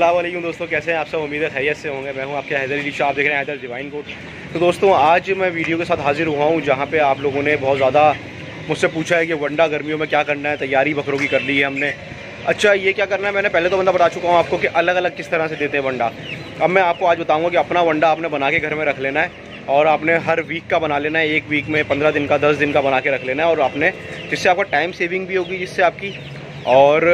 अस्सलाम वालेकुम दोस्तों, कैसे हैं आप सब। उम्मीद है खैरियत से होंगे। मैं हूं आपके हैदर अली शाह, आप देख रहे हैं हैदर डिवाइन कोट। तो दोस्तों आज मैं वीडियो के साथ हाजिर हुआ हूं जहां पे आप लोगों ने बहुत ज़्यादा मुझसे पूछा है कि वंडा गर्मियों में क्या करना है। तैयारी बकरों की कर ली है हमने। अच्छा, ये क्या करना है, मैंने पहले तो वंडा बता चुका हूँ आपको कि अलग अलग किस तरह से देते हैं वंडा। अब मैं आपको आज बताऊँगा कि अपना वंडा आपने बना के घर में रख लेना है और आपने हर वीक का बना लेना है। एक वीक में 15 दिन का, 10 दिन का बना के रख लेना है और आपने, जिससे आपका टाइम सेविंग भी होगी, जिससे आपकी और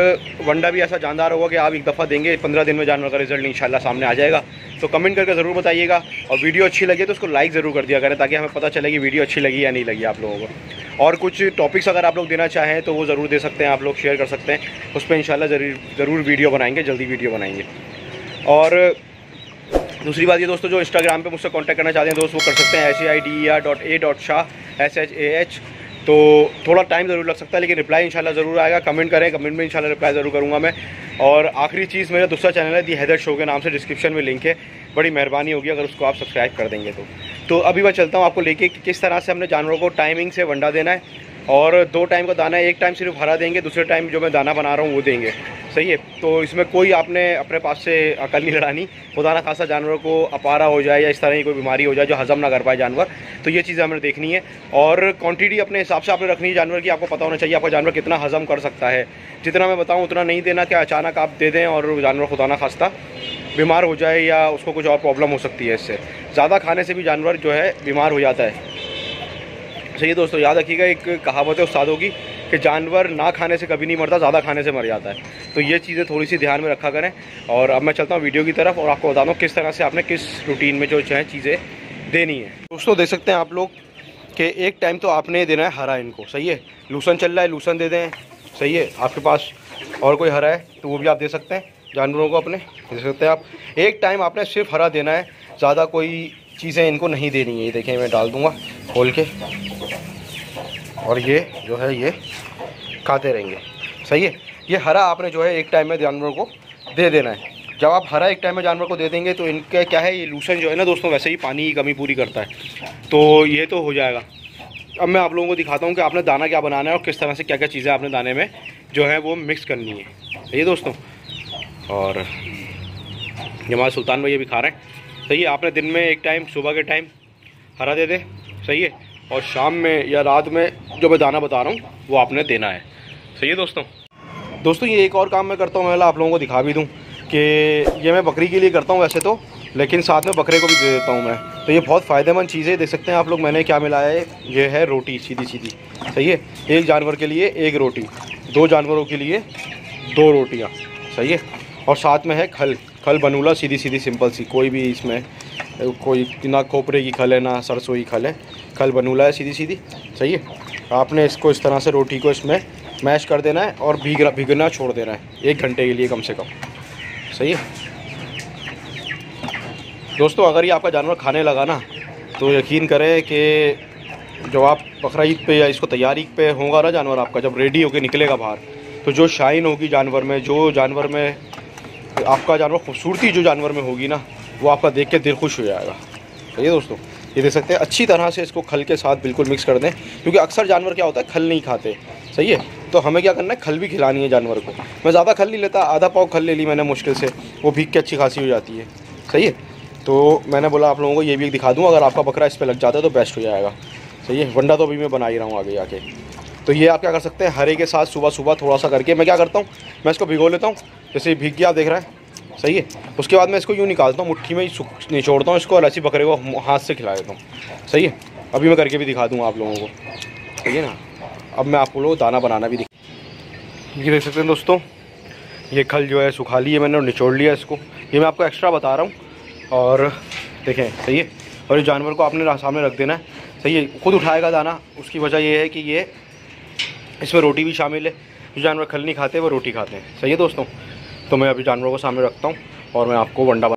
वंडा भी ऐसा जानदार होगा कि आप एक दफ़ा देंगे 15 दिन में जानवर का रिजल्ट इंशाल्लाह सामने आ जाएगा। तो कमेंट करके ज़रूर बताइएगा और वीडियो अच्छी लगे तो उसको लाइक ज़रूर कर दिया करें, ताकि हमें पता चले कि वीडियो अच्छी लगी या नहीं लगी आप लोगों को। और कुछ टॉपिक्स अगर आप लोग देना चाहें तो वो ज़रूर दे सकते हैं, आप लोग शेयर कर सकते हैं। उस पर इंशाल्लाह ज़रूर वीडियो बनाएंगे, जल्दी वीडियो बनाएंगे। और दूसरी बात ये दोस्तों, जो इंस्टाग्राम पे मुझसे कांटेक्ट करना चाहते हैं दोस्त, वो कर सकते हैं SHIDER.A.SHAH SHAH। तो थोड़ा टाइम ज़रूर लग सकता है, लेकिन रिप्लाई इंशाल्लाह ज़रूर आएगा। कमेंट करें, कमेंट में इंशाल्लाह रिप्लाई ज़रूर करूँगा मैं। और आखिरी चीज़, मेरा दूसरा चैनल है दी हैदर शो के नाम से, डिस्क्रिप्शन में लिंक है। बड़ी मेहरबानी होगी अगर उसको आप सब्सक्राइब कर देंगे तो अभी मैं चलता हूँ आपको लेके कि किस तरह से हमने जानवरों को टाइमिंग से वंडा देना है। और 2 टाइम का दाना है, एक टाइम सिर्फ हरा देंगे, दूसरे टाइम जो मैं दाना बना रहा हूँ वो देंगे। सही है। तो इसमें कोई आपने अपने पास से अकल नहीं लड़ानी। खुदा ना खासा जानवरों को अपारा हो जाए या इस तरह की कोई बीमारी हो जाए जो हजम ना कर पाए जानवर, तो ये चीज़ें हमें देखनी है। और क्वांटिटी अपने हिसाब से आपने रखनी है जानवर की। आपको पता होना चाहिए आपका जानवर कितना हजम कर सकता है। जितना मैं बताऊँ उतना नहीं देना कि अचानक आप दे दें और जानवर खुदा ना खास्ता बीमार हो जाए या उसको कुछ और प्रॉब्लम हो सकती है। इससे ज़्यादा खाने से भी जानवर जो है बीमार हो जाता है। सही है दोस्तों, याद रखिएगा, एक कहावत है उस्तादों की कि जानवर ना खाने से कभी नहीं मरता, ज़्यादा खाने से मर जाता है। तो ये चीज़ें थोड़ी सी ध्यान में रखा करें। और अब मैं चलता हूँ वीडियो की तरफ और आपको बताता हूँ किस तरह से आपने किस रूटीन में जो चाहे चीज़ें देनी है। दोस्तों देख सकते हैं आप लोग कि एक टाइम तो आपने देना है हरा इनको। सही है। लूसन चल रहा है, लूसन दे दें। सही है। आपके पास और कोई हरा है तो वो भी आप दे सकते हैं जानवरों को अपने, दे सकते हैं आप। एक टाइम आपने सिर्फ हरा देना है, ज़्यादा कोई चीज़ें इनको नहीं देनी है। ये देखें, मैं डाल दूँगा खोल के, और ये जो है ये खाते रहेंगे। सही है। ये हरा आपने जो है एक टाइम में जानवरों को दे देना है। जब आप हरा एक टाइम में जानवर को दे देंगे तो इनका क्या है, ये लूसन जो है ना दोस्तों, वैसे ही पानी की कमी पूरी करता है, तो ये तो हो जाएगा। अब मैं आप लोगों को दिखाता हूँ कि आपने दाना क्या बनाना है और किस तरह से क्या क्या चीज़ें आपने दाने में जो है वो मिक्स करनी है। सही है दोस्तों। और ये हमारे सुल्तान भाई ये भी खा रहे हैं। सही है। आपने दिन में एक टाइम, सुबह के टाइम हरा दे दें। सही है। और शाम में या रात में जो मैं दाना बता रहा हूँ वो आपने देना है। सही है दोस्तों ये एक और काम मैं करता हूँ, मैं आप लोगों को दिखा भी दूँ कि ये मैं बकरी के लिए करता हूँ वैसे तो, लेकिन साथ में बकरे को भी दे देता हूँ मैं। तो ये बहुत फ़ायदेमंद चीज़ है। देख सकते हैं आप लोग मैंने क्या मिलाया है। ये है रोटी, सीधी सीधी। सही है। एक जानवर के लिए 1 रोटी, 2 जानवरों के लिए 2 रोटियाँ। सही है। और साथ में है खल बनूला, सीधी सीधी सिंपल सी, कोई भी इसमें कोई ना खोपरे की खल है ना सरसों की खल है, खल बनूला है सीधी सीधी। सही है। आपने इसको इस तरह से रोटी को इसमें मैश कर देना है और भीगना छोड़ देना है 1 घंटे के लिए कम से कम। सही है दोस्तों। अगर ये आपका जानवर खाने लगा ना तो यकीन करें कि जब आप बकरा ईद पे या इसको तैयारी पे होगा ना जानवर आपका, जब रेडी होकर निकलेगा बाहर, तो जो शाइन होगी जानवर में, जो जानवर में आपका जानवर खूबसूरती जो जानवर में होगी ना, वो आपका देख के दिल खुश हो जाएगा। सही है दोस्तों। ये देख सकते हैं, अच्छी तरह से इसको खल के साथ बिल्कुल मिक्स कर दें, क्योंकि अक्सर जानवर क्या होता है, खल नहीं खाते। सही है। तो हमें क्या करना है, खल भी खिलानी है जानवर को। मैं ज़्यादा खल नहीं लेता, आधा पाव खल ले ली मैंने मुश्किल से, वो भीग के अच्छी खासी हो जाती है। सही है। तो मैंने बोला आप लोगों को ये भी दिखा दूँ, अगर आपका बकरा इस पर लग जाता है तो बेस्ट हो जाएगा। सही है। वंडा तो अभी मैं बना ही रहा हूँ आगे आके। तो ये आप क्या कर सकते हैं, हरे के साथ सुबह सुबह थोड़ा सा करके मैं क्या करता हूँ, मैं इसको भिगो लेता हूँ। जैसे भीग गया, आप देख रहे हैं। सही है। उसके बाद मैं इसको यूँ निकालता हूँ, मुट्ठी में ही निचोड़ता हूँ इसको और ऐसी बकरे को हाथ से खिला देता हूँ। सही है। अभी मैं करके भी दिखा दूँगा आप लोगों को। सही है ना। अब मैं आप लोगों को दाना बनाना भी ये देख सकते हैं दोस्तों, ये खल जो है सुखा ली है मैंने और निचोड़ लिया इसको। ये मैं आपको एक्स्ट्रा बता रहा हूँ। और देखें। सही है। और इस जानवर को आपने सामने रख देना है। सही है। खुद उठाएगा दाना। उसकी वजह ये है कि ये इसमें रोटी भी शामिल है। जो जानवर खल नहीं खाते वो रोटी खाते हैं। सही है दोस्तों। तो मैं अभी जानवरों को सामने रखता हूँ और मैं आपको वंडा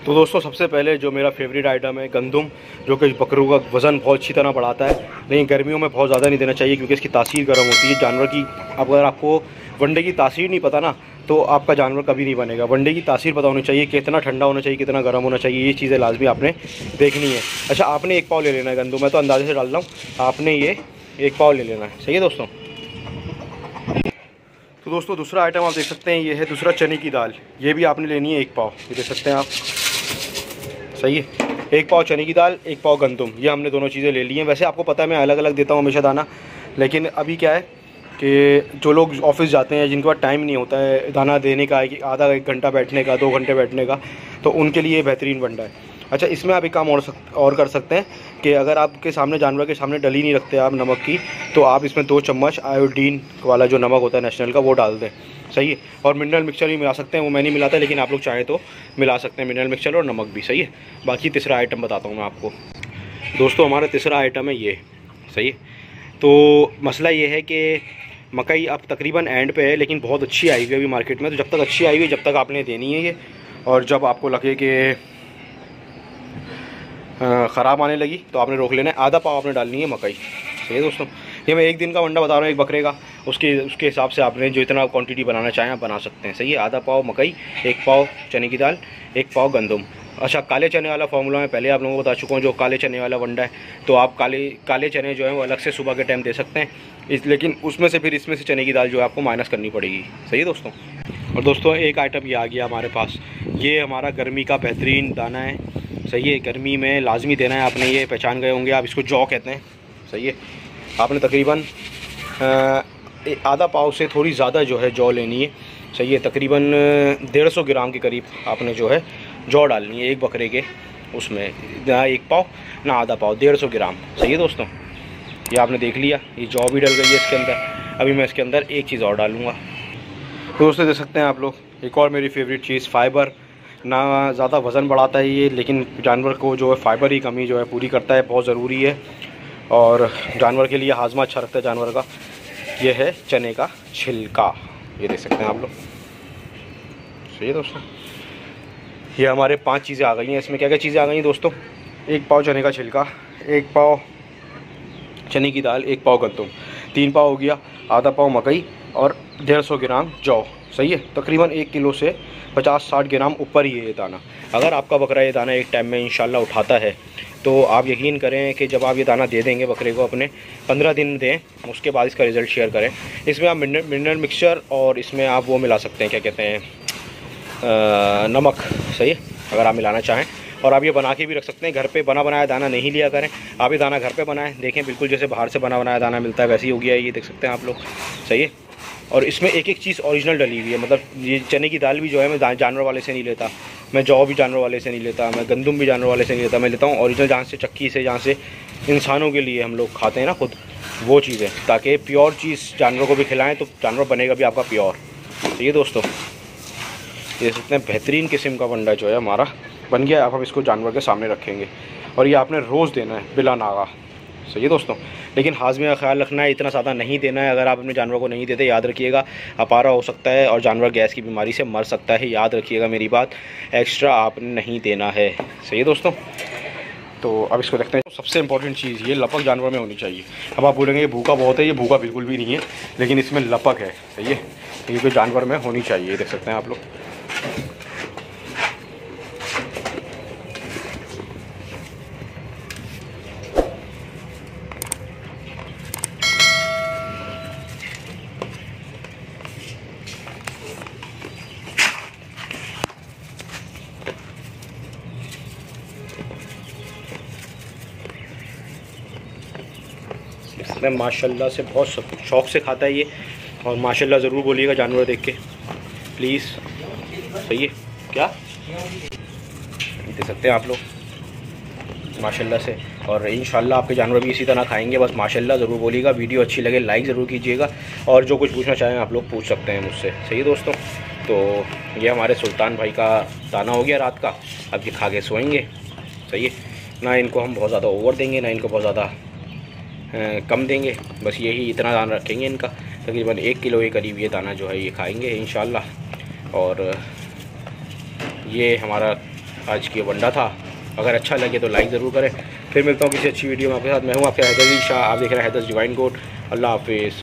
तो दोस्तों सबसे पहले जो मेरा फेवरेट आइटम है गंदम, जो कि बकरों का वज़न बहुत अच्छी तरह बढ़ाता है, लेकिन गर्मियों में बहुत ज़्यादा नहीं देना चाहिए क्योंकि इसकी तासीर गर्म होती है जानवर की। अब अगर आपको वंडे की तासीर नहीं पता ना, तो आपका जानवर कभी नहीं बनेगा। वनडे की तासीर पता होनी चाहिए, कितना ठंडा होना चाहिए, कितना गर्म होना चाहिए, ये चीज़ें लाजमी आपने देखनी है। अच्छा, आपने 1 पाव ले लेना है गंदम, मैं तो अंदाजे से डाल रहा हूँ, आपने ये 1 पाव ले लेना है। सही है दोस्तों। तो दोस्तों दूसरा आइटम आप देख सकते हैं, ये है दूसरा चने की दाल, ये भी आपने लेनी है 1 पाव, ये देख सकते हैं आप। सही है, 1 पाव चने की दाल, 1 पाव गंदम, ये हमने दोनों चीज़ें ले ली हैं। वैसे आपको पता है मैं अलग अलग देता हूँ हमेशा दाना, लेकिन अभी क्या है कि जो लोग ऑफिस जाते हैं, जिनके पास टाइम नहीं होता है दाना देने का, कि आधा 1 घंटा बैठने का, 2 घंटे बैठने का, तो उनके लिए बेहतरीन वंडा है। अच्छा, इसमें आप एक काम और कर सकते हैं कि अगर आपके सामने जानवर के सामने डली नहीं रखते आप नमक की, तो आप इसमें 2 चम्मच आयोडीन वाला जो नमक होता है नेशनल का, वो डाल दें। सही है, और मिनरल मिक्सचर भी मिला सकते हैं, वो मैं नहीं मिलाता, लेकिन आप लोग चाहें तो मिला सकते हैं मिनरल मिक्सचर और नमक भी। सही है। बाकी तीसरा आइटम बताता हूँ मैं आपको दोस्तों, हमारा तीसरा आइटम है ये। सही है, तो मसला ये है कि मकई अब तकरीबन एंड पे है, लेकिन बहुत अच्छी आई हुई है अभी मार्केट में। तो जब तक अच्छी आई हुई जब तक आपने देनी है ये, और जब आपको लगे कि ख़राब आने लगी तो आपने रोक लेना है। आधा पाव आपने डालनी है मकई। सही है दोस्तों, ये मैं 1 दिन का वंडा बता रहा हूँ, एक बकरे का, उसके हिसाब से आपने जो इतना क्वांटिटी बनाना चाहें आप बना सकते हैं। सही है, आधा पाव मकई, 1 पाव चने की दाल, 1 पाव गंदम। अच्छा, काले चने वाला फार्मूला मैं पहले आप लोगों को बता चुका हूँ, जो काले चने वाला वंडा है, तो आप काले चने जो है वो अलग से सुबह के टाइम दे सकते हैं, लेकिन उसमें से फिर इसमें से चने की दाल जो है आपको माइनस करनी पड़ेगी। सही है दोस्तों। और दोस्तों एक आइटम ये आ गया हमारे पास, ये हमारा गर्मी का बेहतरीन दाना है। सही है, गर्मी में लाजमी देना है, आपने ये पहचान गए होंगे आप, इसको जौ कहते हैं। सही है, आपने तकरीबन आधा पाव से थोड़ी ज़्यादा जो है जौ लेनी है। सही है, तकरीबन 150 ग्राम के करीब आपने जो है जौ डालनी है एक बकरे के, उसमें ना 1 पाव ना आधा पाव, 150 ग्राम। सही है दोस्तों, ये आपने देख लिया, ये जौ भी डल गई है इसके अंदर। अभी मैं इसके अंदर एक चीज़ और डालूँगा। तो दोस्तों देख सकते हैं आप लोग, एक और मेरी फेवरेट चीज़, फ़ाइबर। ना ज़्यादा वज़न बढ़ाता है ये, लेकिन जानवर को जो है फ़ाइबर की कमी जो है पूरी करता है, बहुत ज़रूरी है, और जानवर के लिए हाजमा अच्छा रखता है जानवर का। ये है चने का छिलका, ये देख सकते हैं आप लोग। सही है दोस्तों, ये हमारे 5 चीज़ें आ गई हैं। इसमें क्या क्या चीज़ें आ गई हैं दोस्तों? 1 पाव चने का छिलका, 1 पाव चने की दाल, 1 पाव गंदम, 3 पाव हो गया, आधा पाव मकई और 150 ग्राम जौ। सही है, तकरीबन 1 किलो से 50-60 ग्राम ऊपर ही है ये दाना। अगर आपका बकरा ये दाना एक टाइम में इंशाल्लाह उठाता है, तो आप यकीन करें कि जब आप ये दाना दे देंगे बकरे को, अपने 15 दिन दें, उसके बाद इसका रिज़ल्ट शेयर करें। इसमें आप मिनरल मिक्सचर और इसमें आप वो मिला सकते हैं, क्या कहते हैं, नमक। सही है, अगर आप मिलाना चाहें, और आप ये बना के भी रख सकते हैं। घर पे बना बनाया दाना नहीं लिया करें, आप ये दाना घर पे बनाएं, देखें बिल्कुल जैसे बाहर से बना बनाया दाना मिलता है वैसे ही हो गया है, ये देख सकते हैं आप लोग। सही है, और इसमें एक एक चीज़ ओरिजिनल डली हुई है। मतलब ये चने की दाल भी जो है मैं जानवर वाले से नहीं लेता, मैं जौ भी जानवर वाले से नहीं लेता, मैं गंदम भी जानवर वाले से नहीं लेता, मैं लेता हूँ ओरिजिनल, जहाँ से चक्की से, जहाँ से इंसानों के लिए हम लोग खाते हैं ना खुद, वो चीज़ें, ताकि प्योर चीज़ जानवर को भी खिलाएँ तो जानवर बनेगा भी आपका प्योर। सही है दोस्तों, ये देख सकते हैं बेहतरीन किस्म का वंडा जो है हमारा बन गया। अब हम इसको जानवर के सामने रखेंगे, और ये आपने रोज़ देना है बिला नागा। सही है दोस्तों, लेकिन हाजमे का ख्याल रखना है, इतना ज़्यादा नहीं देना है। अगर आप अपने जानवर को नहीं देते, याद रखिएगा अपारा हो सकता है और जानवर गैस की बीमारी से मर सकता है। याद रखिएगा मेरी बात, एक्स्ट्रा आपने नहीं देना है। सही है दोस्तों, तो अब इसको देखते हैं। सबसे इंपॉर्टेंट चीज़ ये लपक जानवर में होनी चाहिए। अब आप बोलेंगे ये भूखा बहुत है, ये भूखा बिल्कुल भी नहीं है, लेकिन इसमें लपक है। सही है, ये कोई जानवर में होनी चाहिए, देख सकते हैं आप लोग। इसमें माशाल्लाह से बहुत शौक़ से खाता है ये, और माशाल्लाह ज़रूर बोलिएगा जानवर देख के प्लीज़। सही है, क्या देख सकते हैं आप लोग माशाल्लाह से, और इंशाल्लाह आपके जानवर भी इसी तरह खाएंगे। बस माशाल्लाह ज़रूर बोलिएगा। वीडियो अच्छी लगे लाइक ज़रूर कीजिएगा, और जो कुछ पूछना चाहें आप लोग पूछ सकते हैं मुझसे। सही है दोस्तों, तो ये हमारे सुल्तान भाई का दाना हो गया रात का, अब ये खा के सोएंगे। सही है, ना इनको हम बहुत ज़्यादा ओवर देंगे, ना इनको बहुत ज़्यादा कम देंगे, बस यही इतना दाना रखेंगे इनका। तकरीबन 1 किलो के करीब ये दाना जो है ये खाएंगे इंशाल्लाह। और ये हमारा आज की वंडा था। अगर अच्छा लगे तो लाइक ज़रूर करें। फिर मिलता हूँ किसी अच्छी वीडियो में आपके साथ। मैं हूँ आपके हैदर अली शाह, आप देख रहे हैं हैदर्स डिवाइन कोड। अल्लाह हाफिज़।